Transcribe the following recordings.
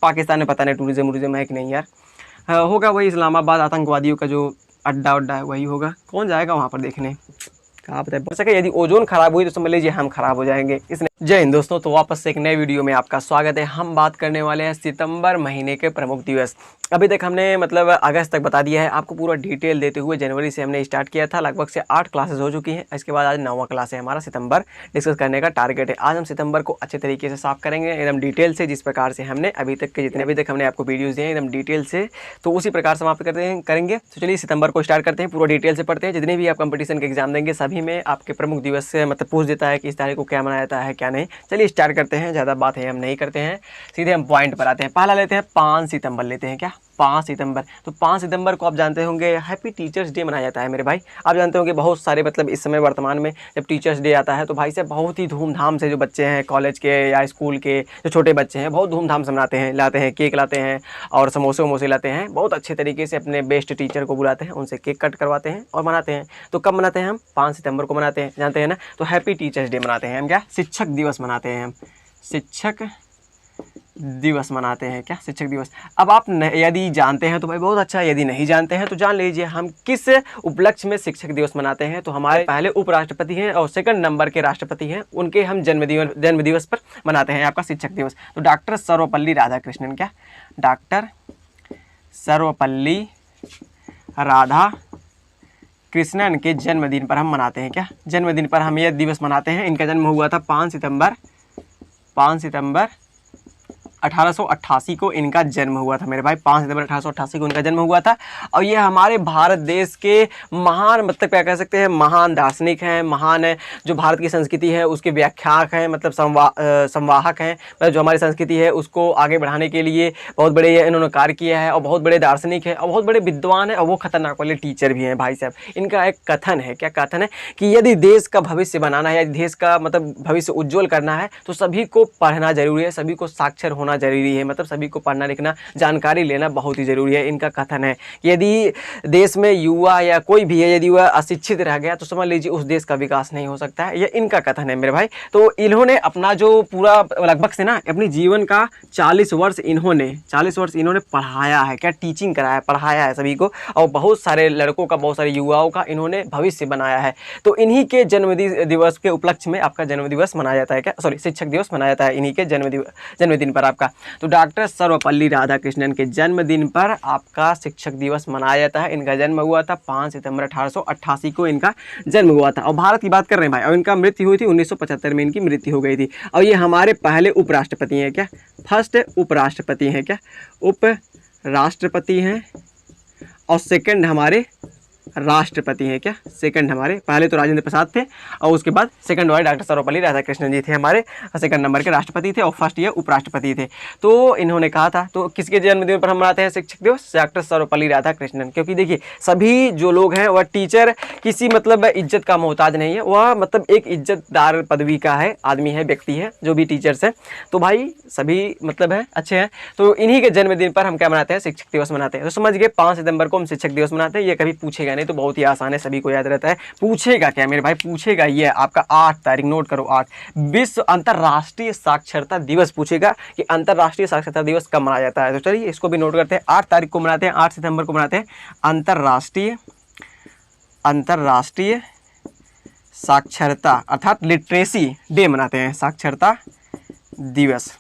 पाकिस्तान में पता नहीं टूरिज्म है कि नहीं यार, होगा वही इस्लामाबाद आतंकवादियों का जो अड्डा उड्डा है वही होगा। कौन जाएगा वहाँ पर देखने, कहाँ पता है। हो सके यदि ओजोन खराब हुई तो समझ लीजिए हम खराब हो जाएंगे। इसने जय हिंद दोस्तों, तो वापस से एक नए वीडियो में आपका स्वागत है। हम बात करने वाले हैं सितंबर महीने के प्रमुख दिवस। अभी तक हमने मतलब अगस्त तक बता दिया है आपको पूरा डिटेल देते हुए। जनवरी से हमने स्टार्ट किया था, लगभग से 8 क्लासेस हो चुकी हैं। इसके बाद आज 9वां क्लास है हमारा। सितंबर डिस्कस करने का टारगेट है। आज हम सितंबर को अच्छे तरीके से साफ करेंगे एकदम डिटेल से, जिस प्रकार से हमने अभी तक के जितने अभी तक हमने आपको वीडियोज़ दिए एकदम डिटेल से, तो उसी प्रकार समाप्त करेंगे। तो चलिए सितंबर को स्टार्ट करते हैं, पूरा डिटेल से पढ़ते हैं। जितने भी आप कंपटीशन के एग्जाम देंगे सभी में आपके प्रमुख दिवस से मतलब पूछ देता है कि इस तारीख को क्या मनाया जाता है क्या नहीं। चलिए स्टार्ट करते हैं, ज़्यादा बात है हम नहीं करते हैं, सीधे हम पॉइंट पर आते हैं। पहला लेते हैं 5 सितंबर लेते हैं। क्या 5 सितंबर? तो 5 सितंबर को आप जानते होंगे हैप्पी टीचर्स डे मनाया जाता है मेरे भाई। आप जानते होंगे बहुत सारे मतलब इस समय वर्तमान में जब टीचर्स डे आता है तो भाई साहब बहुत ही धूमधाम से जो बच्चे हैं कॉलेज के या स्कूल के जो छोटे बच्चे हैं बहुत धूमधाम से मनाते हैं, लाते हैं केक लाते हैं और समोसे वमोसे लाते हैं। बहुत अच्छे तरीके से अपने बेस्ट टीचर को बुलाते हैं, उनसे केक कट करवाते हैं और मनाते हैं। तो कब मनाते हैं हम? 5 सितंबर को मनाते हैं, जानते हैं ना। तो हैप्पी टीचर्स डे मनाते हैं हम। क्या शिक्षक दिवस मनाते हैं हम, शिक्षक दिवस मनाते हैं। क्या शिक्षक दिवस? अब आप यदि जानते हैं तो भाई बहुत अच्छा, यदि नहीं जानते हैं तो जान लीजिए हम किस उपलक्ष्य में शिक्षक दिवस मनाते हैं। तो हमारे पहले उपराष्ट्रपति हैं और सेकंड नंबर के राष्ट्रपति हैं, उनके हम जन्म दिवस पर मनाते हैं आपका शिक्षक दिवस। तो डॉक्टर सर्वपल्ली राधाकृष्णन, क्या डॉक्टर सर्वपल्ली राधा कृष्णन के जन्मदिन पर हम मनाते हैं। क्या जन्मदिन पर हम यह दिवस मनाते हैं। इनका जन्म हुआ था 5 सितंबर 1888 को इनका जन्म हुआ था मेरे भाई। 5 सितंबर 1888 को इनका जन्म हुआ था। और ये हमारे भारत देश के महान मतलब क्या कह सकते हैं महान दार्शनिक हैं, महान जो भारत की संस्कृति है उसके व्याख्याक हैं, मतलब संवाहक हैं। मतलब जो हमारी संस्कृति है उसको आगे बढ़ाने के लिए बहुत बड़े इन्होंने कार्य किया है और बहुत बड़े दार्शनिक हैं और बहुत बड़े विद्वान हैं और वो खतरनाक वाले टीचर भी हैं भाई साहब। इनका एक कथन है, क्या कथन है कि यदि देश का भविष्य बनाना है, यदि देश का मतलब भविष्य उज्ज्वल करना है तो सभी को पढ़ना जरूरी है, सभी को साक्षर होना जरूरी है। मतलब सभी को पढ़ना लिखना जानकारी लेना बहुत ही जरूरी है। इनका कथन है कि यदि देश में युवा या कोई भी है यदि वह अशिक्षित रह गया तो समझ लीजिए उस देश का विकास नहीं हो सकता है। ये इनका कथन है मेरे भाई। तो इन्होंने अपना जो पूरा लगभग से ना अपनी जीवन का 40 वर्ष इन्होंने पढ़ाया है। क्या टीचिंग कराया, पढ़ाया है सभी को और बहुत सारे लड़कों का बहुत सारे युवाओं का इन्होंने भविष्य बनाया है। तो इन्हीं के जन्म दिवस के उपलक्ष्य में आपका जन्म दिवस मनाया जाता है। क्या सॉरी शिक्षक दिवस मनाया जाता है इन्हीं के जन्मदिन पर आपका। तो डॉक्टर सर्वपल्ली राधाकृष्णन के जन्मदिन पर आपका शिक्षक दिवस मनाया जाता है। इनका जन्म हुआ था 5 सितंबर 1888 को इनका जन्म हुआ था। और भारत की बात कर रहे हैं भाई, और इनका मृत्यु हुई थी 1975 में इनकी मृत्यु हो गई थी। और ये हमारे पहले उपराष्ट्रपति हैं। क्या फर्स्ट उपराष्ट्रपति हैं, क्या उपराष्ट्रपति हैं और सेकंड हमारे राष्ट्रपति हैं। क्या सेकंड हमारे पहले तो राजेंद्र प्रसाद थे और उसके बाद सेकंड वाले डॉक्टर सर्वपल्ली राधाकृष्णन जी थे हमारे सेकंड नंबर के राष्ट्रपति थे और फर्स्ट ये उपराष्ट्रपति थे। तो इन्होंने कहा था, तो किसके जन्मदिन पर हम मनाते हैं शिक्षक दिवस? डॉक्टर सर्वपल्ली राधाकृष्णन। क्योंकि देखिए सभी जो लोग हैं वह टीचर किसी मतलब इज्जत का मोहताज नहीं है, वह मतलब एक इज्जतदार पदवी का है आदमी है, व्यक्ति है जो भी टीचर्स है। तो भाई सभी मतलब है अच्छे हैं। तो इन्हीं के जन्मदिन पर हम क्या मनाते हैं? शिक्षक दिवस मनाते हैं। तो समझ गए 5 सितंबर को हम शिक्षक दिवस मनाते हैं। ये कभी पूछेगा नहीं तो बहुत ही आसान है, सभी को याद रहता है। पूछेगा क्या मेरे भाई? पूछेगा ये आपका 8 तारीख, नोट करो 8, विश्व अंतर्राष्ट्रीय साक्षरता दिवस पूछेगा कि अंतर्राष्ट्रीय साक्षरता दिवस कब मनाया जाता है। तो चलिए इसको भी नोट करते हैं। 8 तारीख को मनाते हैं, 8 सितंबर को मनाते हैं अंतर्राष्ट्रीय साक्षरता अर्थात लिटरेसी डे मनाते हैं, साक्षरता दिवस,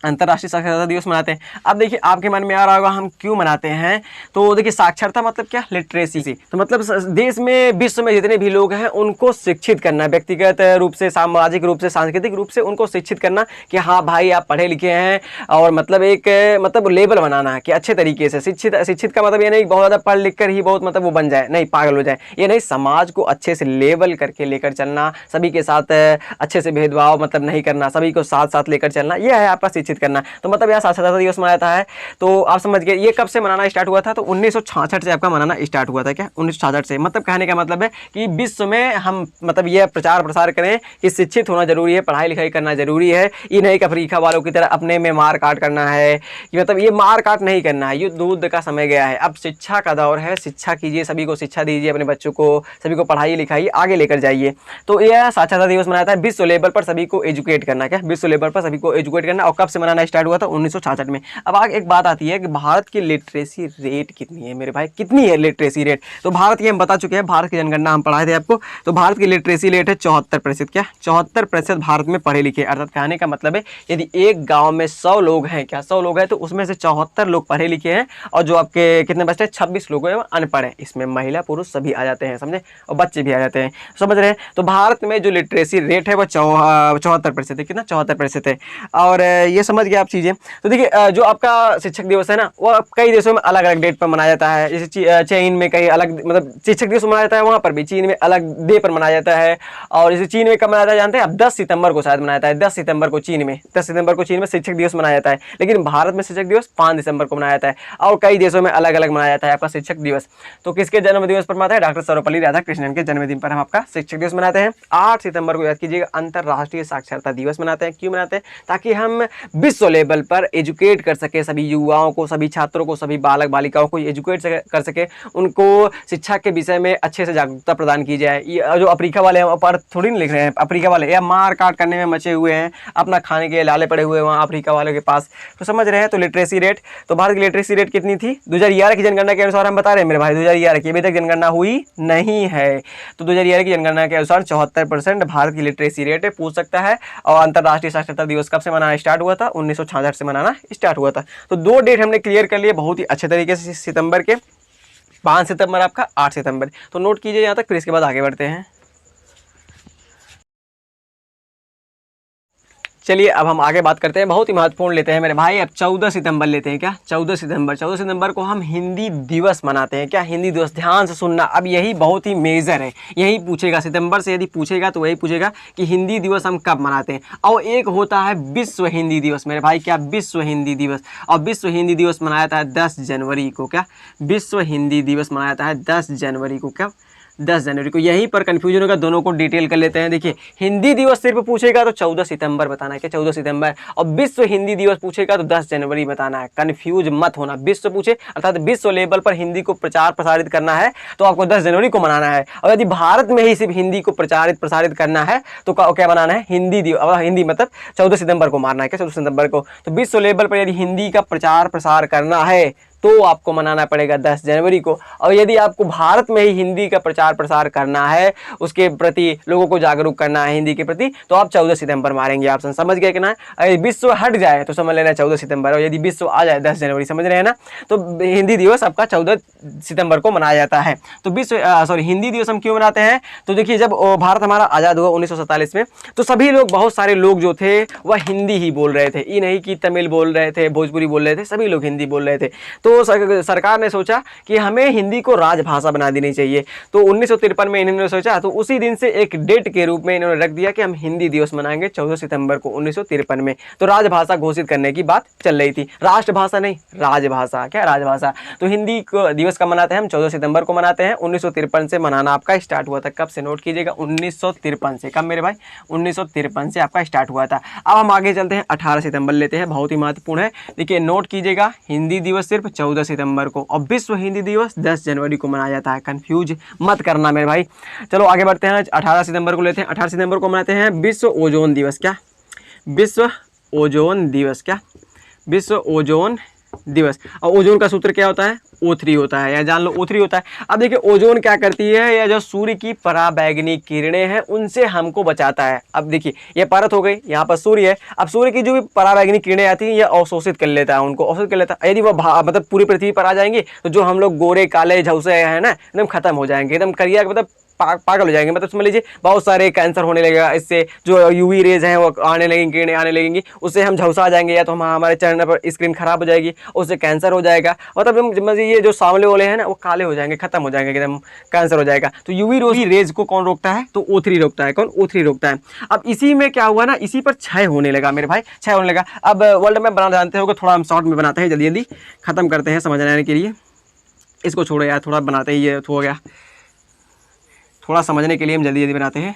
अंतर्राष्ट्रीय साक्षरता दिवस मनाते हैं। अब देखिए आपके मन में आ रहा होगा हम क्यों मनाते हैं। तो देखिए साक्षरता मतलब क्या? लिटरेसी। तो मतलब देश में विश्व में जितने भी लोग हैं उनको शिक्षित करना, व्यक्तिगत रूप से, सामाजिक रूप से, सांस्कृतिक रूप से उनको शिक्षित करना कि हाँ भाई आप पढ़े लिखे हैं और मतलब एक मतलब लेवल बनाना है कि अच्छे तरीके से शिक्षित का मतलब ये नहीं बहुत ज़्यादा पढ़ लिख कर ही बहुत मतलब वो बन जाए, नहीं पागल हो जाए, ये नहीं। समाज को अच्छे से लेवल करके लेकर चलना, सभी के साथ अच्छे से भेदभाव मतलब नहीं करना, सभी को साथ साथ लेकर चलना, यह है आपका शिक्षित करना। तो मतलब यह साक्षरता दिवस मनाया जाता है। तो आप समझ गए ये कब से मनाना स्टार्ट हुआ था? तो 1966 से आपका मनाना स्टार्ट हुआ था। क्या 1966 से? मतलब कहने का मतलब है कि विश्व में हम मतलब यह प्रचार प्रसार करें कि शिक्षित होना जरूरी है, पढ़ाई लिखाई करना जरूरी है। ये नहीं कि अफ्रीका वालों की तरह अपने में मार काट करना है, कि मतलब ये मार काट नहीं करना है। ये दूध का समय गया है, अब शिक्षा का दौर है। शिक्षा कीजिए, सभी को शिक्षा दीजिए, अपने बच्चों को सभी को पढ़ाई लिखाई आगे लेकर जाइए। तो यह साक्षरता दिवस मनाया था विश्व लेवल पर सभी को एजुकेट करना। क्या विश्व लेवल पर सभी को एजुकेट करना। और कब से मनाना स्टार्ट हुआ था? 1966 में। अब आगे एक बात आती है कि भारत की लिटरेसी रेट कितनी है मेरे भाई, कितनी है लिटरेसी रेट? तो भारत की हम बता चुके हैं, भारत की जनगणना हम पढ़ाए थे आपको। तो भारत की लिटरेसी रेट है 74%। क्या 74% भारत में पढ़े लिखे, अर्थात कहने का मतलब है यदि एक गाँव में 100 लोग हैं, क्या 100 लोग हैं, तो उसमें से 74 लोग पढ़े लिखे हैं और जो आपके कितने बचते हैं 26 लोग हैं वो अनपढ़ हैं। इसमें महिला पुरुष सभी आ जाते हैं, समझे, और बच्चे भी आ जाते हैं, समझ रहे हैं। तो भारत में जो लिटरेसी रेट है वो 74% है। कितना? 74% है। और ये समझ गए आप चीज़ें। तो देखिए जो आपका शिक्षक दिवस है ना, वो कई देशों में अलग अलग डेट पर मनाया जाता है। जैसे चीन में कई अलग, मतलब शिक्षक दिवस मनाया जाता है, वहाँ पर भी चीन में अलग डे पर मनाया जाता है। और जैसे चीन में कब मनाया जाता है जानते हैं? अब 10 सितंबर को शायद मनाया जाता है, 10 सितंबर को चीन में, 10 सितंबर को चीन में शिक्षक दिवस मनाया जाता है। लेकिन भारत में शिक्षक दिवस 5 दिसंबर को मनाया जाता है। और कई देशों में अलग अलग मनाया जाता है आपका शिक्षक दिवस। तो किसके जन्म दिवस पर मनाते हैं? डॉक्टर सर्वपल्ली राधाकृष्णन के जन्मदिन पर हम आपका शिक्षक दिवस मनाते हैं। 8 सितंबर को याद कीजिएगा अंतर्राष्ट्रीय साक्षरता दिवस मनाते हैं। क्यों मनाते हैं? ताकि हम विश्व लेवल पर एजुकेट कर सके सभी युवाओं को, सभी छात्रों को, सभी बालक बालिकाओं को एजुकेट कर सके, उनको शिक्षा के विषय में अच्छे से जागरूकता प्रदान की जाए। ये जो अफ्रीका वाले हैं पर थोड़ी नहीं लिख रहे हैं, अफ्रीका वाले या मार काट करने में मचे हुए हैं, अपना खाने के लाले पड़े हुए हैं वहाँ अफ्रीका वालों के पास। तो समझ रहे हैं। तो लिटरेसी रेट, तो भारत की लिटरेसी रेट कितनी थी? 2011 की जनगणना के अनुसार हम बता रहे हैं मेरे भाई, 2011 की अभी तक जनगणना हुई नहीं है। तो 2011 की जनगणना के अनुसार 74% भारत की लिटरेसी रेट है, पूछ सकता है। और अंतर्राष्ट्रीय साक्षरता दिवस कब से मनाना स्टार्ट हुआ था? 1966 से मनाना स्टार्ट हुआ था। तो 2 डेट हमने क्लियर कर लिए बहुत ही अच्छे तरीके से, सितंबर के 5 सितंबर आपका 8 सितंबर। तो नोट कीजिए यहाँ तक, फिर इसके बाद आगे बढ़ते हैं। चलिए अब हम आगे बात करते हैं, बहुत ही महत्वपूर्ण लेते हैं मेरे भाई। अब 14 सितंबर लेते हैं। क्या 14 सितंबर? 14 सितंबर को हम हिंदी दिवस मनाते हैं। क्या हिंदी दिवस? ध्यान से सुनना, अब यही बहुत ही मेजर है, यही पूछेगा सितंबर से, यदि पूछेगा तो वही पूछेगा कि हिंदी दिवस हम कब मनाते हैं। और एक होता है विश्व हिंदी दिवस मेरे भाई। क्या? विश्व हिंदी दिवस। और विश्व हिंदी दिवस मनाया जाता है 10 जनवरी को। क्या? विश्व हिंदी दिवस मनाया जाता है 10 जनवरी को। क्या? 10 जनवरी को। यहीं पर कन्फ्यूजन होगा, दोनों को डिटेल कर लेते हैं। देखिए हिंदी दिवस सिर्फ पूछेगा तो 14 सितंबर बताना है। क्या? 14 सितंबर। और विश्व हिंदी दिवस पूछेगा तो 10 जनवरी बताना है। कन्फ्यूज मत होना। विश्व पूछे अर्थात विश्व लेवल पर हिंदी को प्रचार प्रसारित करना है तो आपको 10 जनवरी को मनाना है। और यदि भारत में ही सिर्फ हिंदी को प्रसारित करना है तो क्या बनाना है? हिंदी दिवस। हिंदी मतलब 14 सितंबर को मारना है। क्या? 14 सितंबर को। तो विश्व लेवल पर यदि हिंदी का प्रचार प्रसार करना है तो आपको मनाना पड़ेगा 10 जनवरी को। और यदि आपको भारत में ही हिंदी का प्रचार प्रसार करना है, उसके प्रति लोगों को जागरूक करना है हिंदी के प्रति, तो आप 14 सितंबर मारेंगे। ऑप्शन समझ गए कि ना? यदि विश्व हट जाए तो समझ लेना 14 सितंबर, और यदि विश्व आ जाए 10 जनवरी। समझ रहे हैं ना? तो हिंदी दिवस आपका 14 सितंबर को मनाया जाता है। तो हिंदी दिवस हम क्यों मनाते हैं? तो देखिए जब भारत हमारा आज़ाद हुआ 1947 में, तो सभी लोग, बहुत सारे लोग जो थे वह हिंदी ही बोल रहे थे। ये नहीं कि तमिल बोल रहे थे, भोजपुरी बोल रहे थे, सभी लोग हिंदी बोल रहे थे। तो सरकार ने सोचा कि हमें हिंदी को राजभाषा बना देनी चाहिए। तो 1953 में इन्होंने सोचा, तो उसी दिन से एक डेट के रूप में इन्होंने रख दिया कि हम हिंदी दिवस मनाएंगे 14 सितंबर को 1953 में। तो राजभाषा घोषित करने की बात चल रही थी, राष्ट्रभाषा नहीं, राजभाषा। क्या? राजभाषा। तो हिंदी को दिवस कब मनाते हैं हम? 14 सितंबर को मनाते हैं। 1953 से मनाना आपका स्टार्ट हुआ था। कब से? नोट कीजिएगा 1953 से। कब मेरे भाई? 1953 से आपका स्टार्ट हुआ था। अब हम आगे चलते हैं, 18 सितंबर लेते हैं, बहुत ही महत्वपूर्ण है। देखिए नोट कीजिएगा, हिंदी दिवस सिर्फ 14 सितंबर को और विश्व हिंदी दिवस 10 जनवरी को मनाया जाता है। कंफ्यूज मत करना मेरे भाई। चलो आगे बढ़ते हैं, 18 सितंबर को लेते हैं। 18 सितंबर को मनाते हैं विश्व ओजोन दिवस। क्या? विश्व ओजोन दिवस। क्या? विश्व ओजोन दिवस। और ओजोन का सूत्र क्या होता है? O3 होता है, या जान लो O3 होता है। अब देखिए ओजोन क्या करती है, या जो सूर्य की पराबैंगनी किरणें हैं उनसे हमको बचाता है। अब देखिए ये परत हो गई, यहाँ पर सूर्य है। अब सूर्य की जो भी पराबैंगनी किरणें आती हैं ये अवशोषित कर लेता है, उनको अवशोषित कर लेता है। यदि वो मतलब पूरी पृथ्वी पर आ जाएंगी तो जो हम लोग गोरे काले झौसे हैं ना, एकदम खत्म हो जाएंगे, एकदम करिया मतलब पागल हो जाएंगे। मतलब समझ लीजिए बहुत सारे कैंसर होने लगेगा इससे, जो यूवी रेज हैं वो आने लगेंगी, किरणें आने लगेंगी, उससे हम झुलसा जाएंगे, या तो हमारे चेहरे पर स्क्रीन खराब हो जाएगी, उससे कैंसर हो जाएगा। मतलब हम ये जो सांवले वाले हैं ना वो काले हो जाएंगे, खत्म हो जाएंगे, एकदम कैंसर हो जाएगा। तो यूवी रेज को कौन रोकता है? तो O3 रोकता है। कौन? O3 रोकता है। अब इसी में क्या हुआ ना, इसी पर क्षय होने लगा मेरे भाई, क्षय होने लगा। अब वर्ल्ड मैप बनाना जानते हो, थोड़ा हम शॉर्ट में बनाते हैं, जल्दी जल्दी खत्म करते हैं समझने के लिए। इसको छोड़ो यार, थोड़ा बनाते ही, ये हो गया, थोड़ा समझने के लिए हम जल्दी जल्दी बनाते हैं।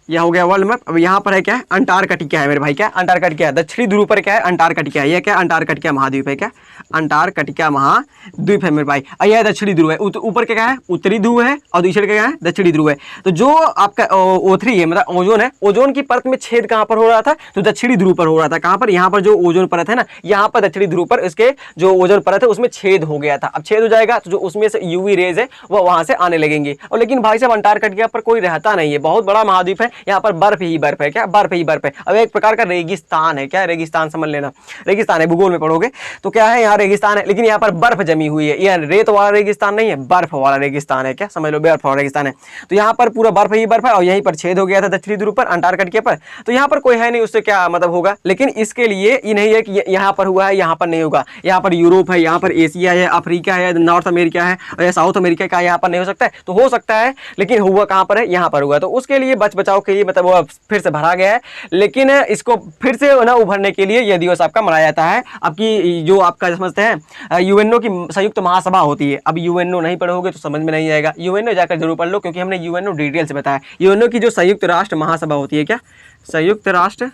यह हो गया वर्ल्ड मैप। अब यहाँ पर है क्या है, अंटार्कटिका है मेरे भाई, क्या अंटार्कटिका है, दक्षिणी ध्रुव पर क्या है, अंटार्कटिका है। यह क्या अंटार्कटिका महाद्वीप है, क्या अंटार्कटिका महाद्वीप है मेरे भाई। और यह दक्षिणी ध्रुव है, ऊपर क्या है, उत्तरी ध्रुव है, और दूसरे क्या है, दक्षिणी ध्रुव है। तो जो आपका O3 है, मतलब ओजोन है, ओजोन की परत में छेद कहाँ पर हो रहा था, तो दक्षिणी ध्रुव पर हो रहा था। कहाँ पर, यहाँ पर जो ओजोन परत है ना, यहाँ पर दक्षिणी ध्रुव पर इसके जो ओजोन परत है उसमें छेद हो गया था। अब छेद हो जाएगा तो जो उसमें से यूवी रेज है वो वहां से आने लगेंगे। और लेकिन भाई साहब अंटार्कटिका पर कोई रहता नहीं है, बहुत बड़ा महाद्वीप है, यहाँ पर बर्फ ही बर्फ है, क्या बर्फ ही बर्फ है। अब एक प्रकार का रेगिस्तान है, क्या रेगिस्तान समझ लेना, रेगिस्तान है, भूगोल में पढ़ोगे तो क्या है, यहाँ रेगिस्तान है, लेकिन यहाँ पर बर्फ जमी हुई है। यह रेत वाला रेगिस्तान नहीं है, बर्फ वाला रेगिस्तान है, क्या समझ लो, बर्फ वाला रेगिस्तान है। तो यहाँ पर पूरा बर्फ ही बर्फ है, और यहीं पर छेद हो गया था दक्षिणी ध्रुव पर, अंटार्कटिका पर। तो यहाँ पर कोई है नहीं, उससे क्या मतलब होगा। लेकिन इसके लिए ये नहीं है कि यहाँ पर हुआ है, यहाँ पर नहीं होगा। यहाँ पर यूरोप है, यहाँ पर एशिया है, अफ्रीका है, नॉर्थ अमेरिका है, और साउथ अमेरिका का यहाँ पर नहीं हो सकता है, तो हो सकता है, लेकिन हुआ कहाँ पर है, यहाँ पर हुआ। तो उसके लिए बच बचाव के लिए मतलब वो फिर से भरा गया है। लेकिन इसको फिर से ना उभरने के लिए यह दिवस आपका मनाया जाता है। आपकी जो आपका समझते हैं यूएनओ की संयुक्त महासभा होती है। अब यूएनओ नहीं पढ़ोगे तो समझ में नहीं आएगा, यूएनओ जाकर जरूर पढ़ लो, क्योंकि हमने यूएनओ डिटेल से बताया। यूएनओ की जो संयुक्त राष्ट्र महासभा होती है, क्या संयुक्त राष्ट्र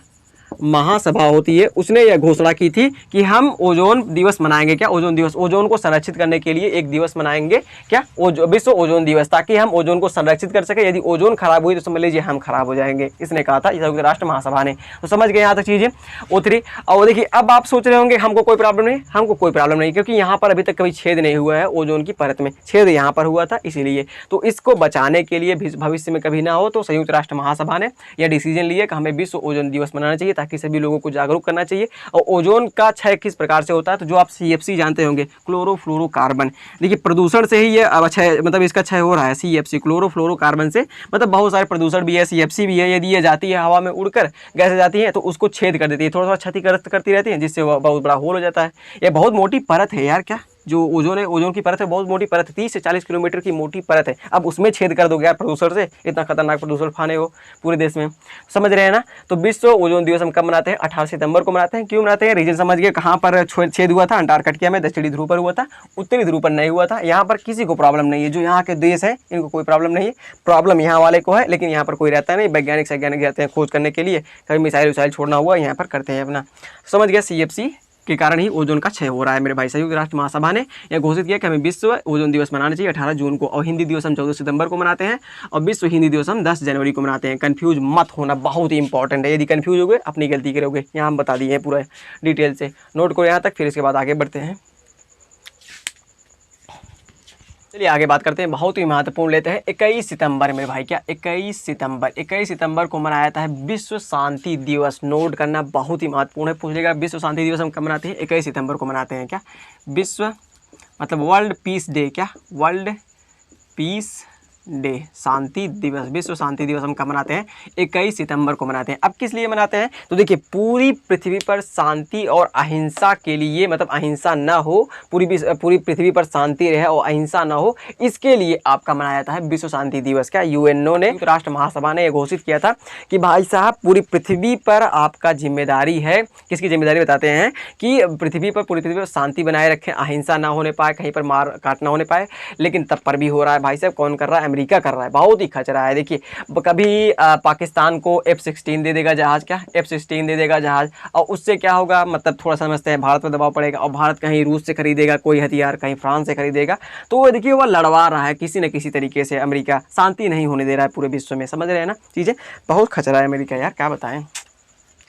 महासभा होती है, उसने यह घोषणा की थी कि हम ओजोन दिवस मनाएंगे, क्या ओजोन दिवस, ओजोन को संरक्षित करने के लिए एक दिवस मनाएंगे, क्या विश्व ओजोन दिवस, ताकि हम ओजोन को संरक्षित कर सके। यदि ओजोन खराब हुई तो समझ लीजिए हम खराब हो जाएंगे, इसने कहा था संयुक्त राष्ट्र महासभा ने। तो समझ गए यहाँ तक चीजें O3। और देखिए अब आप सोच रहे होंगे हमको कोई प्रॉब्लम नहीं, हमको कोई प्रॉब्लम नहीं, क्योंकि यहाँ पर अभी तक कभी छेद नहीं हुआ है ओजोन की परत में, छेद यहाँ पर हुआ था इसीलिए। तो इसको बचाने के लिए भविष्य में कभी ना हो, तो संयुक्त राष्ट्र महासभा ने यह डिसीजन लिया कि हमें विश्व ओजोन दिवस मनाना चाहिए, ताकि सभी लोगों को जागरूक करना चाहिए। और ओजोन का क्षय किस प्रकार से होता है, तो जो आप CFC जानते होंगे, क्लोरोफ्लोरोकार्बन, देखिए प्रदूषण से ही ये क्षय, मतलब इसका क्षय हो रहा है, CFC क्लोरोफ्लोरोकार्बन से, मतलब बहुत सारे प्रदूषण भी है, CFC भी है। यदि ये जाती है हवा में उड़कर, गैसें जाती हैं तो उसको छेद कर देती है, थोड़ा थोड़ा क्षतिग्रस्त करती रहती है, जिससे वह बहुत बड़ा होल हो जाता है। ये बहुत मोटी परत है यार, क्या जो ओजोन है, ओजोन की परत है, बहुत मोटी परत है, 30 से 40 किलोमीटर की मोटी परत है। अब उसमें छेद कर दोगे यार प्रदूषण से, इतना खतरनाक प्रदूषण फाने हो पूरे देश में, समझ रहे हैं ना। तो विश्व ओजोन दिवस हम कब मनाते हैं, 18 सितंबर को मनाते हैं। क्यों मनाते हैं, रीजन समझ गए, कहाँ पर छेद हुआ था, अंटार्कटिका में, दक्षिणी ध्रुव पर हुआ था, उत्तरी ध्रुव पर नहीं हुआ था। यहाँ पर किसी को प्रॉब्लम नहीं है, जो यहाँ के देश है इनको कोई प्रॉब्लम नहीं है, प्रॉब्लम यहाँ वाले को है, लेकिन यहाँ पर कोई रहता नहीं। वैज्ञानिक जाते हैं खोज करने के लिए, कभी मिसाइल विसाइल छोड़ना हुआ यहाँ पर करते हैं अपना, समझ गया। CFC के कारण ही ओजोन का क्षय हो रहा है मेरे भाई। संयुक्त राष्ट्र महासभा ने यह घोषित किया कि हमें विश्व ओजोन दिवस मनाना चाहिए 18 जून को, और हिंदी दिवस हम 14 सितंबर को मनाते हैं, और विश्व हिंदी दिवस हम 10 जनवरी को मनाते हैं। कंफ्यूज मत होना, बहुत ही इंपॉर्टेंट है, यदि कंफ्यूज हो गए अपनी गलती करोगे। यहाँ हम बता दिए हैं पूरा डिटेल से, नोट करो यहाँ तक, फिर इसके बाद आगे बढ़ते हैं। चलिए आगे बात करते हैं, बहुत ही महत्वपूर्ण लेते हैं 21 सितंबर मेरे भाई, क्या 21 सितंबर को मनाया जाता है विश्व शांति दिवस। नोट करना बहुत ही महत्वपूर्ण है, पूछेगा विश्व शांति दिवस हम कब मनाते हैं, 21 सितंबर को मनाते हैं। क्या विश्व मतलब वर्ल्ड पीस डे, क्या वर्ल्ड पीस डे, शांति दिवस, विश्व शांति दिवस हम कब मनाते हैं, 21 सितंबर को मनाते हैं। अब किस लिए मनाते हैं, तो देखिए पूरी पृथ्वी पर शांति और अहिंसा के लिए, मतलब अहिंसा ना हो, पूरी पृथ्वी पर शांति रहे और अहिंसा ना हो, इसके लिए आपका मनाया जाता है विश्व शांति दिवस। क्या यूएनओ ने, राष्ट्र महासभा ने यह घोषित किया था कि भाई साहब पूरी पृथ्वी पर आपका जिम्मेदारी है, किसकी जिम्मेदारी बताते हैं, कि पूरी पृथ्वी पर शांति बनाए रखें, अहिंसा ना होने पाए, कहीं पर मार काट ना होने पाए। लेकिन तब पर भी हो रहा है भाई साहब, कौन कर रहा है, अमेरिका कर रहा है, बहुत ही खचरा है। देखिए कभी पाकिस्तान को F-16 दे देगा जहाज, क्या F-16 दे देगा जहाज, और उससे क्या होगा, मतलब थोड़ा समझते हैं भारत पर दबाव पड़ेगा, और भारत कहीं रूस से खरीदेगा कोई हथियार, कहीं फ्रांस से खरीदेगा, तो वो देखिए वो लड़वा रहा है किसी न किसी तरीके से। अमेरिका शांति नहीं होने दे रहा है पूरे विश्व में, समझ रहे हैं ना चीज़ें, बहुत खचरा है अमेरिका यार, क्या बताएं,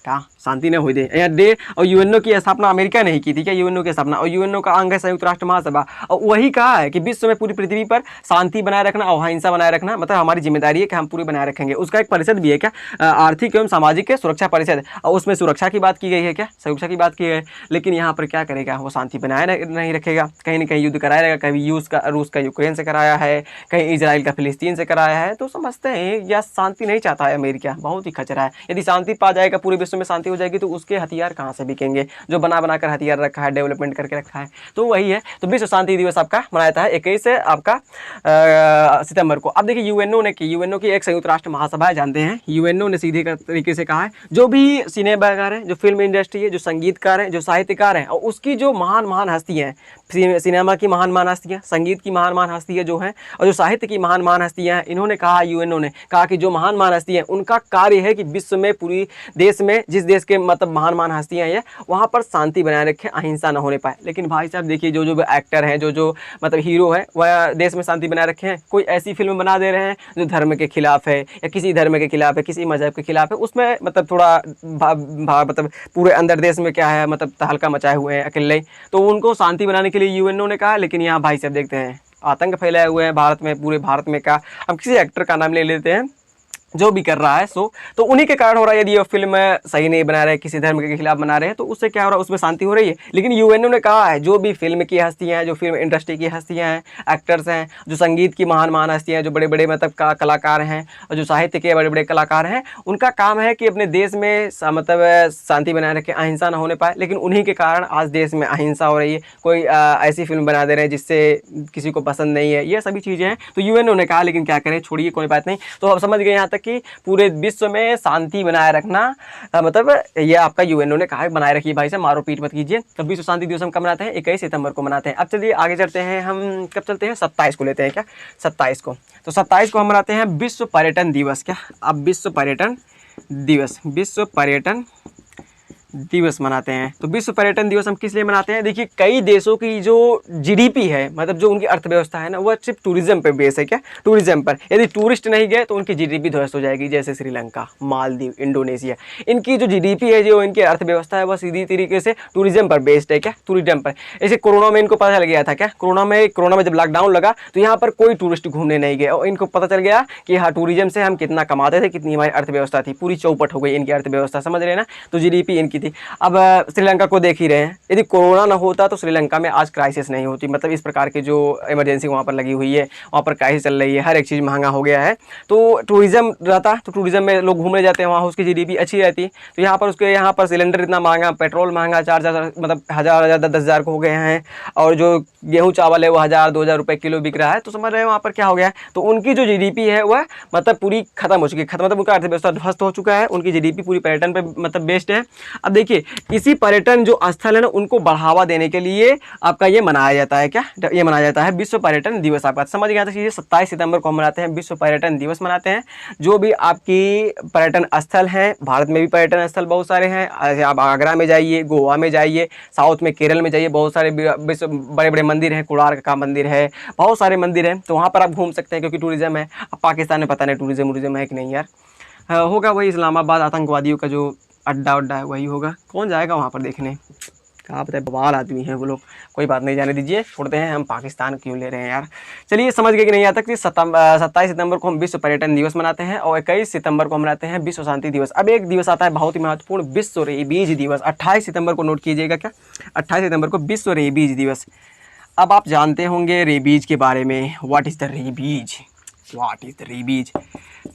क्या शांति न हो दे यार दे। और यूएनओ की स्थापना अमेरिका ने ही की थी, क्या यूएनओ की स्थापना, और यूएनओ का अंग है संयुक्त राष्ट्र महासभा, और वही कहा है कि विश्व में पूरी पृथ्वी पर शांति बनाए रखना और अहिंसा बनाए रखना, मतलब हमारी जिम्मेदारी है कि हम पूरी बनाए रखेंगे। उसका एक परिषद भी है, क्या आर्थिक एवं सामाजिक सुरक्षा परिषद, और उसमें सुरक्षा की बात की गई है, क्या सुरक्षा की बात की गई है। लेकिन यहाँ पर क्या करेगा, वो शांति बनाए नहीं रखेगा, कहीं ना कहीं युद्ध कराया रहेगा, कभी रूस का यूक्रेन से कराया है, कहीं इजराइल का फिलिस्तीन से कराया है। तो समझते हैं या शांति नहीं चाहता है अमेरिका, बहुत ही खचरा है। यदि शांति पा जाएगा पूरे विश्व विश्व में शांति हो जाएगी तो उसके हथियार कहाँ से बिकेंगे, जो बना बना कर हथियार रखा है, डेवलपमेंट करके रखा है। तो वही है, तो विश्व शांति दिवस आपका मनाया जाता है 21 आपका सितंबर को। अब देखिए यूएनओ की एक संयुक्त राष्ट्र महासभा है, जानते हैं यूएनओ ने सीधे तरीके से कहा है जो भी सिनेमाकार हैं, जो फिल्म इंडस्ट्री है, जो संगीतकार हैं, जो साहित्यकार हैं और उसकी जो महान महान हस्तियाँ हैं, सिनेमा की महान महान हस्तियाँ, संगीत की महान महान हस्तियाँ जो हैं और जो साहित्य की महान महान हस्तियाँ हैं, इन्होंने कहा, यूएनओ ने कहा कि जो महान महान हस्तियाँ हैं उनका कार्य है कि विश्व में, पूरी देश में, जिस देश के मतलब महान महान हस्तियाँ हैं वहाँ पर शांति बनाए रखें, अहिंसा न होने पाए। लेकिन भाई साहब देखिए जो जो एक्टर हैं, जो जो मतलब हीरो है वह देश में शांति बनाए रखे हैं, कोई ऐसी फिल्म बना दे रहे हैं जो धर्म के खिलाफ है या किसी धर्म के खिलाफ है, किसी मजहब के खिलाफ है, उसमें मतलब थोड़ा मतलब पूरे अंदर देश में क्या है मतलब तहलका मचाए हुए हैं अकेले, तो उनको शांति बनाने के लिए यूएनओ ने कहा। लेकिन यहाँ भाई साहब देखते हैं आतंक फैलाए हुए हैं भारत में, पूरे भारत में का। हम किसी एक्टर का नाम ले लेते हैं जो भी कर रहा है सो, तो उन्हीं के कारण हो रहा है। यदि ये फिल्म सही नहीं बना रहे, किसी धर्म के खिलाफ बना रहे हैं, तो उससे क्या हो रहा है, उसमें शांति हो रही है। लेकिन यूएनओ ने कहा है जो भी फिल्म की हस्तियां हैं, जो फिल्म इंडस्ट्री की हस्तियां हैं, एक्टर्स हैं, जो संगीत की महान महान हस्तियां हैं, जो बड़े बड़े मतलब कलाकार हैं और जो साहित्य के बड़े बड़े कलाकार हैं, उनका काम है कि अपने देश में मतलब शांति बनाए रखें, अहिंसा ना होने पाए। लेकिन उन्हीं के कारण आज देश में अहिंसा हो रही है, कोई ऐसी फिल्म बना दे रहे हैं जिससे किसी को पसंद नहीं है, ये सभी चीज़ें हैं। तो यूएनओ ने कहा, लेकिन क्या करें, छोड़िए, कोई बात नहीं। तो अब समझ गए यहाँ तक कि पूरे विश्व में शांति बनाए रखना मतलब ये आपका यूएनओ ने कहा है, बनाए रखिए भाई साहब, मारो पीट मत कीजिए। तो विश्व शांति दिवस हम कब मनाते हैं, 21 सितंबर को मनाते हैं। अब चलिए आगे चलते हैं, हम कब चलते हैं, 27 को लेते हैं क्या, 27 को। तो 27 को हम मनाते हैं विश्व पर्यटन दिवस। क्या, अब विश्व पर्यटन दिवस, विश्व पर्यटन दिवस मनाते हैं। तो विश्व पर्यटन दिवस हम किस लिए मनाते हैं, देखिए कई देशों की जो जीडीपी है, मतलब जो उनकी अर्थव्यवस्था है ना, वह सिर्फ टूरिज्म पे बेस है। क्या, टूरिज्म पर, यदि टूरिस्ट नहीं गए तो उनकी जीडीपी ध्वस्त हो जाएगी। जैसे श्रीलंका, मालदीव, इंडोनेशिया, इनकी जो जीडीपी है, जो इनकी अर्थव्यवस्था है, वह सीधी तरीके से टूरिज्म पर बेस्ड है। क्या, टूरिज्म पर। ऐसे कोरोना में इनको पता चल गया था, क्या कोरोना में जब लॉकडाउन लगा तो यहाँ पर कोई टूरिस्ट घूमने नहीं गए और इनको पता चल गया कि हाँ टूरिज्म से हम कितना कमाते थे, कितनी हमारी अर्थव्यवस्था थी, पूरी चौपट हो गई इनकी अर्थव्यवस्था, समझ रहे ना। तो जीडीपी इनकी थी। अब श्रीलंका को देख ही रहे हैं, यदि कोरोना ना होता तो श्रीलंका में आज क्राइसिस नहीं होती। मतलब इस प्रकार की जो इमरजेंसी वहाँ पर लगी हुई है, वहाँ पर क्राइसिस चल रही है, हर एक चीज़ महंगा हो गया है। तो टूरिज्म रहता, तो टूरिज्म में लोग घूमने जाते हैं, वहाँ उसकी जीडीपी अच्छी रहती। तो यहाँ पर सिलेंडर इतना महंगा, पेट्रोल महंगा, 4,000 मतलब 1,000 10,000 को हो गए हैं, और जो गेहूँ चावल है वो 1,000-2,000 रुपये किलो बिक रहा है। तो समझ रहे हैं वहाँ पर क्या हो गया है। तो उनकी जो जीडीपी है वह मतलब पूरी खत्म हो चुकी है, मतलब उनका अर्थव्यवस्था ध्वस्त हो चुका है, उनकी जीडीपी पूरी पर्यटन पर मतलब बेस्ड है। अब देखिए इसी पर्यटन जो स्थल है ना, उनको बढ़ावा देने के लिए आपका ये मनाया जाता है। क्या, ये मनाया जाता है विश्व पर्यटन दिवस। आपका समझ गया था चीज़ें। 27 सितंबर को हम मनाते हैं, विश्व पर्यटन दिवस मनाते हैं। जो भी आपकी पर्यटन स्थल हैं, भारत में भी पर्यटन स्थल बहुत सारे हैं। आप आगरा में जाइए, गोवा में जाइए, साउथ में केरल में जाइए, बहुत सारे बड़े बड़े मंदिर हैं, कोणार्क का मंदिर है, बहुत सारे मंदिर हैं। तो वहाँ पर आप घूम सकते हैं क्योंकि टूरिज्म है। अब पाकिस्तान में पता नहीं टूरिज्म है कि नहीं यार, होगा वही इस्लामाबाद आतंकवादियों का जो अड्डा उड्डा है वही होगा। कौन जाएगा वहाँ पर देखने, कहाँ पता है, बवाल आदमी हैं वो लोग। कोई बात नहीं, जाने दीजिए, छोड़ते हैं, हम पाकिस्तान क्यों ले रहे हैं यार। चलिए समझ गए कि नहीं, आता कि 27 सितंबर को हम विश्व पर्यटन दिवस मनाते हैं और 21 सितंबर को हम मनाते हैं विश्व शांति दिवस। अब एक दिवस आता है बहुत ही महत्वपूर्ण, विश्व रेबीज दिवस। 28 सितंबर को नोट कीजिएगा। क्या, 28 सितंबर को विश्व रेबीज दिवस। अब आप जानते होंगे रेबीज के बारे में, what is the rabies, what is the rabies.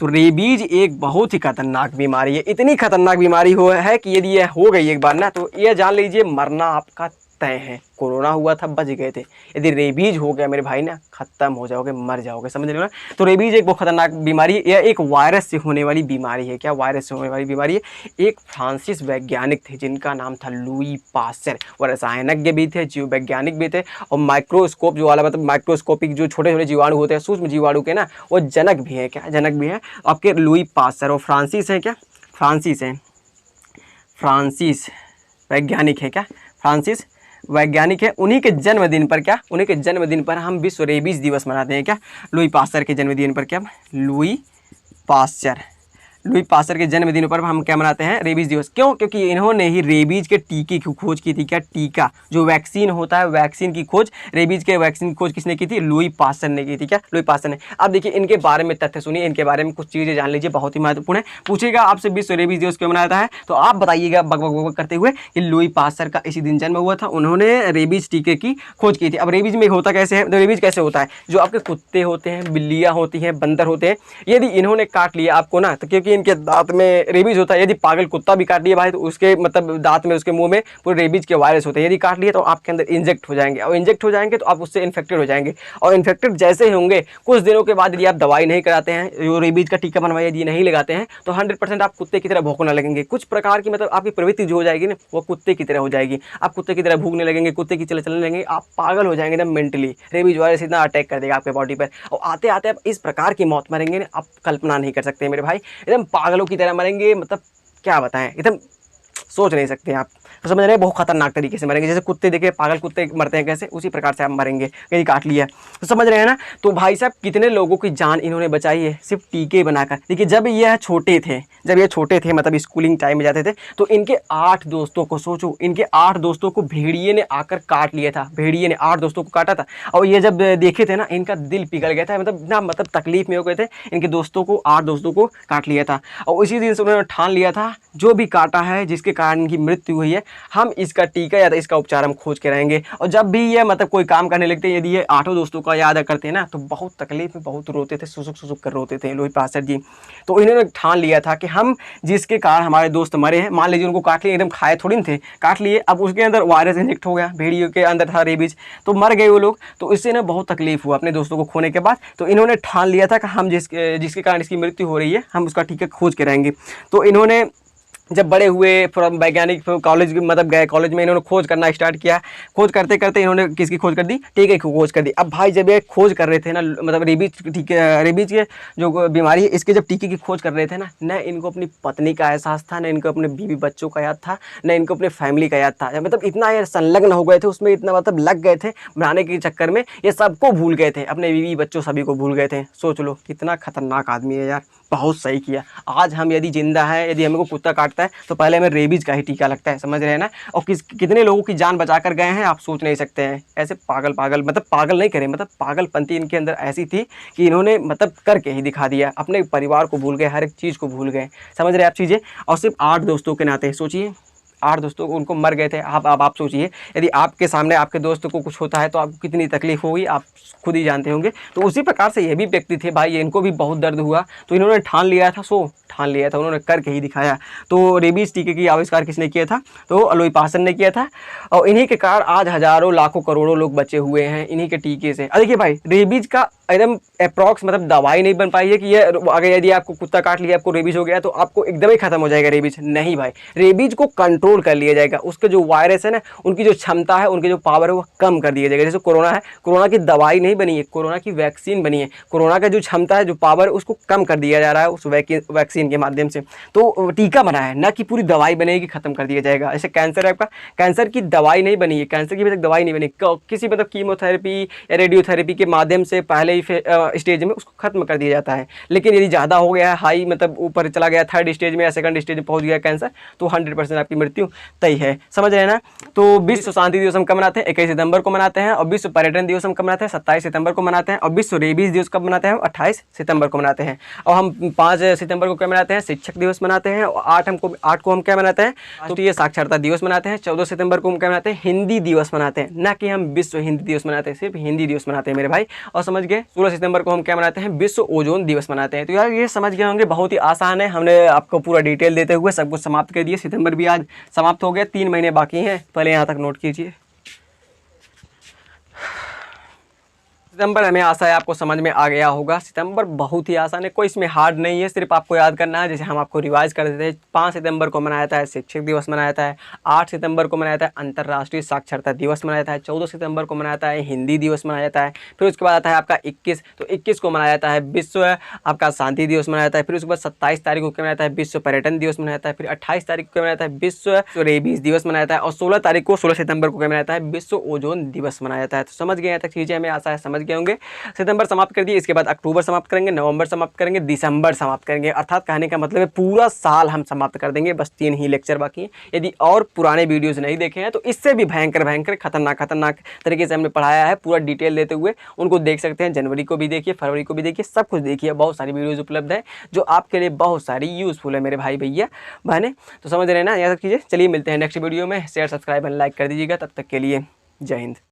तो रेबीज एक बहुत ही खतरनाक बीमारी है। इतनी खतरनाक बीमारी है कि यदि यह हो गई एक बार ना, तो यह जान लीजिए मरना आपका तय है। कोरोना हुआ था, बच गए थे। यदि रेबीज हो गया मेरे भाई ना, खत्म हो जाओगे, मर जाओगे, समझ रहे हो ना। तो रेबीज एक बहुत खतरनाक बीमारी है। यह एक वायरस से होने वाली बीमारी है। क्या, वायरस से होने वाली बीमारी है। एक फ्रांसीस वैज्ञानिक थे जिनका नाम था लुई पास्चर। वो रसायनज्ञ भी थे, जीव वैज्ञानिक भी थे, और माइक्रोस्कोप जो वाला मतलब माइक्रोस्कोपिक जो छोटे छोटे जीवाणु होते हैं, सूक्ष्म जीवाणु के ना, वो जनक भी है। क्या, जनक भी है आपके लुई पास्चर। और फ्रांसिस हैं, क्या फ्रांसिस हैं, फ्रांसिस वैज्ञानिक है। क्या, फ्रांसिस वैज्ञानिक है। उन्हीं के जन्मदिन पर, क्या उन्हीं के जन्मदिन पर हम विश्व रेबीज दिवस मनाते हैं। क्या, लुई पास्चर के जन्मदिन पर। क्या, लुई पास्चर के जन्मदिन पर हम क्या मनाते हैं, रेबीज दिवस। क्यों, क्योंकि इन्होंने ही रेबीज के टीके की खोज की थी। क्या, टीका जो वैक्सीन होता है, वैक्सीन की खोज, रेबीज के वैक्सीन की खोज किसने की थी, लुई पास्चर ने की थी। क्या, लुई पास्चर ने। अब देखिए इनके बारे में तथ्य सुनिए, इनके बारे में कुछ चीज़ें जान लीजिए, बहुत ही महत्वपूर्ण है। पूछेगा आपसे विश्व रेबीज दिवस क्यों मनाया जाता है, तो आप बताइएगा बक बक बक करते हुए कि लुई पास्चर का इसी दिन जन्म हुआ था, उन्होंने रेबीज टीके की खोज की थी। अब रेबीज में होता कैसे है, तो रेबीज कैसे होता है, जो आपके कुत्ते होते हैं, बिल्लियाँ होती हैं, बंदर होते हैं, यदि इन्होंने काट लिया आपको ना, तो क्योंकि इनके दांत में रेबीज होता है। यदि पागल कुत्ता भी काट लिया भाई तो उसके मतलब दांत में, उसके मुंह में पूरे रेबीज के वायरस होते हैं। यदि काट लिए तो आपके अंदर इंजेक्ट हो जाएंगे, और इंजेक्ट हो जाएंगे तो आप उससे इन्फेक्टेड हो जाएंगे, और इन्फेक्टेड जैसे ही होंगे कुछ दिनों के बाद यदि आप दवाई नहीं कराते हैं, जो रेबीज का टीका बनवाया यदि नहीं लगाते हैं, तो 100% आप कुत्ते की तरह भौंकने लगेंगे। कुछ प्रकार की मतलब आपकी प्रवृत्ति जो हो जाएगी ना, वो कुत्ते की तरह हो जाएगी। आप कुत्ते की तरह भूखने लगेंगे, कुत्ते की चलने लगेंगे, आप पागल हो जाएंगे एकदम मेंटली। रेबीज वायरस इतना अटैक कर देगा आपके बॉडी पर, और आते आते आप इस प्रकार की मौत मरेंगे ना, आप कल्पना नहीं कर सकते मेरे भाई। एकदम पागलों की तरह मरेंगे, मतलब क्या बताएं, एकदम सोच नहीं सकते आप। तो समझ रहे हैं, बहुत खतरनाक तरीके से मरेंगे। जैसे कुत्ते देखिए, पागल कुत्ते मरते हैं कैसे, उसी प्रकार से आप मरेंगे कहीं काट लिया। तो समझ रहे हैं ना। तो भाई साहब कितने लोगों की जान इन्होंने बचाई है सिर्फ टीके बनाकर। देखिए जब ये छोटे थे मतलब स्कूलिंग टाइम में जाते थे, तो इनके 8 दोस्तों को, सोचो इनके 8 दोस्तों को भेड़िए ने आकर काट लिया था। भेड़िए ने 8 दोस्तों को काटा था, और ये जब देखे थे ना, इनका दिल पिघल गया था। मतलब इतना मतलब तकलीफ में हो गए थे, इनके दोस्तों को 8 दोस्तों को काट लिया था। और उसी दिन से उन्होंने ठान लिया था, जो भी काटा है, जिसके कारण इनकी मृत्यु हुई है, हम इसका टीका या इसका उपचार हम खोज के रहेंगे। और जब भी ये मतलब कोई काम करने लगते, यदि ये 8 दोस्तों का याद करते हैं ना, तो बहुत तकलीफ में बहुत रोते थे, सुसुक सुसुक कर रोते थे लोहित पासर जी। तो इन्होंने ठान लिया था कि हम जिसके कारण हमारे दोस्त मरे हैं, मान लीजिए उनको काट लिए, एकदम खाए थोड़ी थे, काट लिए, अब उसके अंदर वायरस इंजेक्ट हो गया, भेड़ियों के अंदर था रेबीज, तो मर गए वो लोग। तो इससे ना बहुत तकलीफ हुआ अपने दोस्तों को खोने के बाद। तो इन्होंने ठान लिया था कि हम जिसके कारण इसकी मृत्यु हो रही है, हम उसका टीका खोज के रहेंगे। तो इन्होंने जब बड़े हुए, थोड़ा वैज्ञानिक कॉलेज मतलब गए, कॉलेज में इन्होंने खोज करना स्टार्ट किया। खोज करते करते इन्होंने किसकी खोज कर दी, टीके की खोज कर दी। अब भाई जब ये खोज कर रहे थे ना, मतलब रेबीज के जो बीमारी है, इसके जब टीके की खोज कर रहे थे ना, न इनको अपनी पत्नी का एहसास था, न इनको अपने बीवी बच्चों का याद था, न इनको अपने फैमिली का याद था। मतलब इतना ये संलग्न हो गए थे उसमें, इतना मतलब लग गए थे बनाने के चक्कर में, ये सबको भूल गए थे, अपने बीवी बच्चों सभी को भूल गए थे। सोच लो कितना खतरनाक आदमी है यार। बहुत सही किया। आज हम यदि जिंदा है, यदि हमको कुत्ता काटता है, तो पहले हमें रेबीज का ही टीका लगता है, समझ रहे हैं ना। और कितने लोगों की जान बचा कर गए हैं, आप सोच नहीं सकते हैं। ऐसे पागल मतलब पागल नहीं करें, मतलब पागलपंती इनके अंदर ऐसी थी कि इन्होंने मतलब करके ही दिखा दिया। अपने परिवार को भूल गए, हर एक चीज़ को भूल गए, समझ रहे हैं आप चीज़ें। और सिर्फ 8 दोस्तों के नाते सोचिए, 8 दोस्तों को उनको मर गए थे। आप सोचिए, यदि आपके सामने आपके दोस्त को कुछ होता है तो आपको कितनी तकलीफ होगी, आप खुद ही जानते होंगे। तो उसी प्रकार से ये भी व्यक्ति थे भाई, इनको भी बहुत दर्द हुआ, तो इन्होंने ठान लिया था, उन्होंने करके ही दिखाया। तो रेबीज टीके की आविष्कार किसने किया था, तो लोई पासन ने किया था। और इन्हीं के कारण आज हजारों लाखों करोड़ों लोग बचे हुए हैं इन्हीं के टीके से। देखिए भाई, रेबीज का एकदम अप्रॉक्स मतलब दवाई नहीं बन पाई है कि ये अगर यदि आपको कुत्ता काट लिया, आपको रेबीज हो गया, तो आपको एकदम ही खत्म हो जाएगा रेबीज। नहीं भाई, रेबीज को कंट्रोल कर लिया जाएगा। उसके जो वायरस है ना, उनकी जो क्षमता है, उनकी जो पावर है, वो कम कर दिया जाएगा। जैसे कोरोना है, कोरोना की दवाई नहीं बनी है, कोरोना की वैक्सीन बनी है। कोरोना का जो क्षमता है, जो पावर है, उसको कम कर दिया जा रहा है उस वैक्सीन के माध्यम से। तो टीका बना है, ना कि पूरी दवाई बनेगी, खत्म कर दिया जाएगा। जैसे कैंसर है, आपका कैंसर की दवाई नहीं बनी है, कैंसर की अभी तक दवाई नहीं बनी, किसी मतलब कीमोथेरेपी या रेडियोथेरेपी के माध्यम से पहले ही स्टेज में उसको खत्म कर दिया जाता है। लेकिन यदि ज़्यादा हो गया है, हाई मतलब ऊपर चला गया, 3rd स्टेज में या 2nd स्टेज में पहुंच गया कैंसर, तो 100% आपकी मृत्यु तय है, समझ रहे हैं ना। तो विश्व शांति दिवस हम कब मनाते हैं, 21 सितंबर को मनाते हैं। और विश्व पर्यटन दिवस हम कब मनाते हैं, 27 सितंबर को मनाते हैं। और विश्व रेबीज दिवस कब मनाते हैं, 28 सितंबर को मनाते हैं। और हम 5 सितंबर को क्या मनाते हैं, शिक्षक दिवस मनाते हैं। और 8 को हम क्या मनाते हैं, तो ये साक्षरता दिवस मनाते हैं। 14 सितंबर को हम क्या मनाते हैं, हिंदी दिवस मनाते हैं, ना कि हम विश्व हिंदी दिवस मनाते हैं, सिर्फ हिंदी दिवस मनाते हैं मेरे भाई। और समझ गए, 16 सितंबर को हम क्या मनाते हैं, विश्व ओजोन दिवस मनाते हैं। तो यार ये समझ गए होंगे, बहुत ही आसान है। हमने आपको पूरा डिटेल देते हुए सब कुछ समाप्त कर दिया। सितंबर भी आज समाप्त हो गया, 3 महीने बाकी हैं, पहले यहाँ तक नोट कीजिए। सितंबर हमें आशा है आपको समझ में आ गया होगा। सितंबर बहुत ही आसान है, कोई इसमें हार्ड नहीं है, सिर्फ आपको याद करना है। जैसे हम आपको रिवाइज कर देते हैं, 5 सितंबर को मनाया जाता है शिक्षक दिवस मनाया जाता है, 8 सितंबर को मनाया जाता है अंतर्राष्ट्रीय साक्षरता दिवस मनाया जाता है, 14 सितंबर को मनाया जाता है हिंदी दिवस मनाया जाता है। फिर उसके बाद आता है आपका 21, तो 21 को मनाया जाता है विश्व आपका शांति दिवस मनाया जाता है। फिर उसके बाद 27 तारीख को क्या मनाया जाता है, विश्व पर्यटन दिवस मनाया जाता है। फिर 28 तारीख को क्या मनाया जाता है, विश्व रेबीज दिवस मनाया जाता है। और 16 तारीख को 16 सितंबर को क्या मनाया जाता है, विश्व ओजोन दिवस मनाया जाता है। तो समझ गए यहाँ तक चीज़ें, हमें आशा है समझ गए होंगे। सितंबर समाप्त कर दिए, इसके बाद अक्टूबर समाप्त करेंगे, नवंबर समाप्त करेंगे, दिसंबर समाप्त करेंगे। अर्थात कहने का मतलब है पूरा साल हम समाप्त कर देंगे, बस 3 ही लेक्चर बाकी हैं। यदि और पुराने वीडियोस नहीं देखे हैं तो इससे भी भयंकर खतरनाक तरीके से हमने पढ़ाया है, पूरा डिटेल देते हुए उनको देख सकते हैं। जनवरी को भी देखिए, फरवरी को भी देखिए, सब कुछ देखिए। बहुत सारी वीडियोज़ उपलब्ध है जो आपके लिए बहुत सारी यूज़फुल है मेरे भाई भैया बहने। तो समझ रहे हैं ना, यह सब चीज़ें। चलिए मिलते हैं नेक्स्ट वीडियो में। शेयर सब्सक्राइब एंड लाइक कर दीजिएगा। तब तक के लिए जय हिंद।